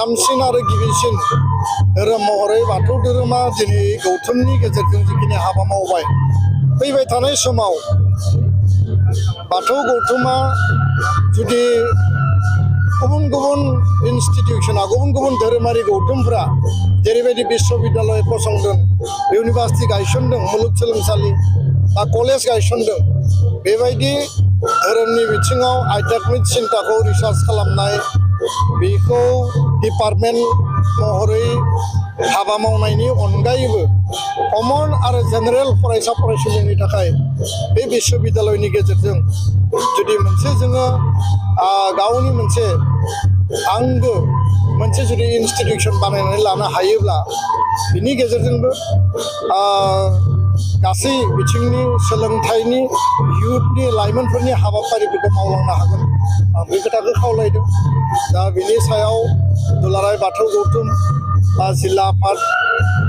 गोजामसिन आरो गिबिसिन धोरोम महरै बाथौ धोरोमा दिनै गौतमनि गेजेरजों जिखिनि हाबा मावबाय फैबाय थानाय समाव बाथौ गौतमा जुदि गुबुन गुबुन इनस्टिटिउसना गुबुन गुबुन धोरोमारि गौतमफोरा जेरैबायदि बिश्वबिद्यालय फसंदों इउनिभार्सिटि गायसनदों मुलुगसोलोंसालि बा कलेज गायसनदों बेबायदि धोरोमनि बिथिङाव आध्यात्मिक सिन्ताखौ रिसार्च खालामनाय बेखौ डिपार्टमेन्ट महरै हाबा मावनायनि अनगायैबो कमन आरो जेनेरेल फरायसा फरायसुलिनि थाखाय बे बिश्वबिद्यालयनि गेजेरजों जुदि मोनसे जोङो गावनि मोनसे आंगो मोनसे जुदि इनस्टिटिउसन बानायनानै लानो हायोब्ला बिनि गेजेरजोंबो गासै बिथिंनि सोलोंथाइनि इयुथनि लाइमोनफोरनि हाबाफारिफोरखौ मावलांनो हागोन आं बे खोथाखौ खावलायदों दा बिनि सायाव दुलाराय बाथौ गौतम बा जिल्ला आफाद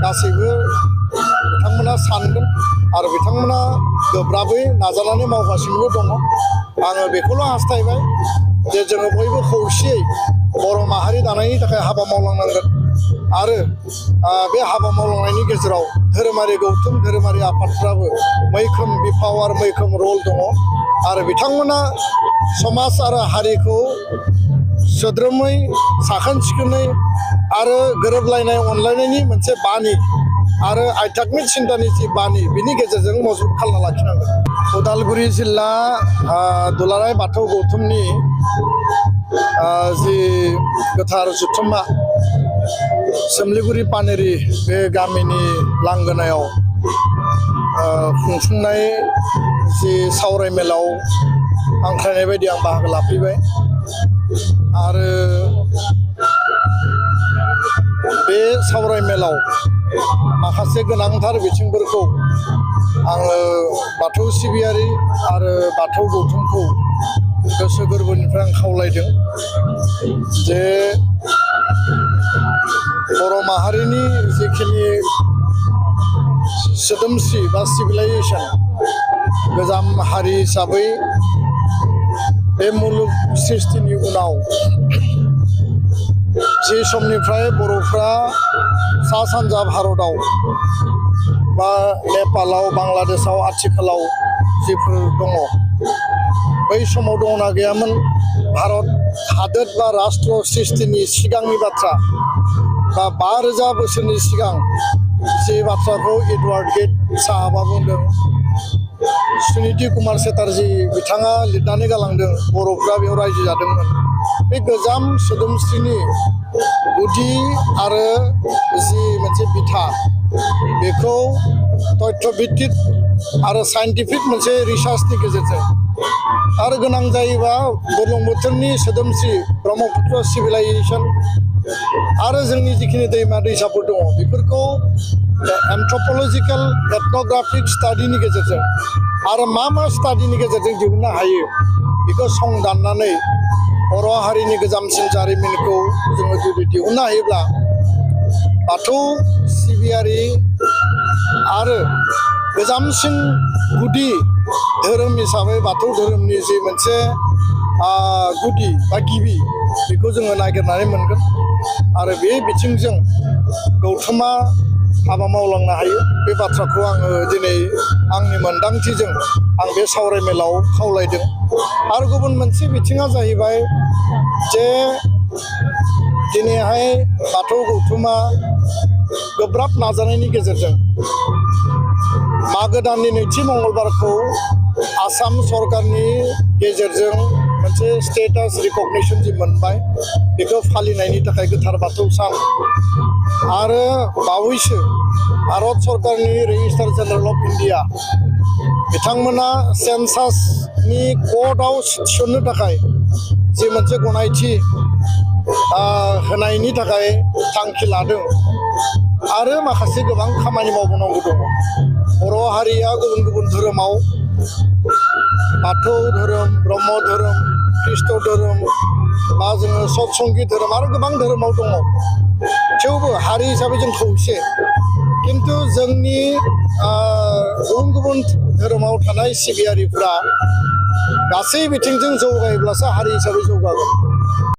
गासैबो बिथांमोना सानगोन आरो बिथांमोना गोब्राबै नाजानानै मावगासिनोबो दङ आङो बेखौल' हास्थायबाय जे जोङो बयबो खौसेयै बर' माहारि दानायनि थाखाय हाबा मावलांनांगोन आरो बे हाबा मावलांनायनि गेजेराव धोरोमारि गौतम धोरोमारि आफादफ्राबो मैखोम बिफाव आरो मैखोम रल दङ आरो बिथांमोना समाज आरो हारिखौ सोद्रोमै साखोन सिखोनै आरो गोरोबलायनाय अनलायनायनि मोनसे बानि आरो आध्यात्मिक सिन्तानि जि बानि बिनि गेजेरजों मजबुत खालामना लाखिनांगोन उदालगुरि जिल्ला दुलाराय बाथौ गौतमनि जि गोथार जुथुम्मा सोमलिगुरि पानेरि बे गामिनि लांगोनायाव खुंफुंनाय जि सावरायमेलाव हांख्रायनाय बायदि आं बाहागो लाफैबाय आरो बे सावरायमेलाव माखासे गोनांथार बिथिंफोरखौ आङो बाथौ सिबियारि आरो बाथौ गौतमखौ गोसो गोरबोनिफ्राय आं खावलायदों जे बर' माहारिनि जिखिनि सोदोमस्रि बा सिभिलाइजेसन गोजाम हारि हिसाबै बे मुलुग सृष्टिनि उनाव जि समनिफ्राय बर'फ्रा सा सानजा भारताव बा नेपालाव बांलादेशआव आथिखालाव जिफोर दङ बै समाव दङना गैयामोन भारत हादोर बा राष्ट्र सृष्टिनि सिगांनि बाथ्रा बा 5000 बोसोरनि सिगां जे बाथ्राखौ एडवार्ड गेट साहाबा बुंदों सुनिधि कुमार चेटार्जी बिथाङा लिरनानै गालांदों बर'फ्रा बेयाव रायजो जादोंमोन बे गोजाम सोदोमस्रिनि गुदि आरो जि मोनसे बिथा बेखौ तथ्य भित्तिक आरो साइन्टिफिक मोनसे रिसार्चनि गेजेरजों आरो गोनां जायोबा बुरलुंबुथुरनि सोदोमस्रि ब्रह्मपुत्र सिभिलाइजेसन आरो जोंनि जिखिनि दैमा दैसाफोर दङ बेफोरखौ एन्थ्रपलजिकेल एथन'ग्राफिक स्टाडिनि गेजेरजों आरो मा स्टाडिनि गेजेरजों दिहुननो हायो बेखौ संदाननानै बर' हारिनि गोजामसिन जारिमिनखौ जोङो जुदि दिहुननो हायोब्ला बाथौ सिबियारि आरो गोजामसिन गुदि धोरोम हिसाबै बाथौ धोरोमनि जि मोनसे गुदि बा गिबि बेखौ जोङो नागिरनानै मोनगोन आरो बे बिथिंजों गौतमा हाबा मावलांनो हायो बे बाथ्राखौ आङो दिनै आंनि मोनदांथिजों आं बे सावरायमेलाव खावलायदों आरो गुबुन मोनसे बिथिङा जाहैबाय जे दिनैहाय बाथौ गौतमा गोब्राब नाजानायनि गेजेरजों मागो दाननि नैथि मंगलबारखौ आसाम सरकारनि गेजेरजों मोनसे स्टेटास रिकगनिसन जि मोनबाय बेखौ फालिनायनि थाखाय गोथार बाथौ सान आरो बावैसो भारत सरकारनि रेजिस्ट्रार जेनेरेल अफ इन्डिया बिथांमोना सेन्सासनि क'डआव थिसननो थाखाय जि मोनसे गनायथि होनायनि थाखाय थांखि लादों आरो माखासे गोबां खामानि मावबावनांगौ दङ बर' हारिया गुबुन गुबुन धोरोमाव बाथौ धोरोम ब्रह्म धोरोम ख्रिस्ट धोरोम बा जोङो सतसंगी धोरोम आरो गोबां धोरोमाव दङ थेवबो हारि हिसाबै जों खौसे खिन्थु जोंनि गुबुन गुबुन धोरोमाव थानाय सिबियारिफ्रा गासै बिथिंजों जौगायोब्लासो हारि हिसाबै जौगागोन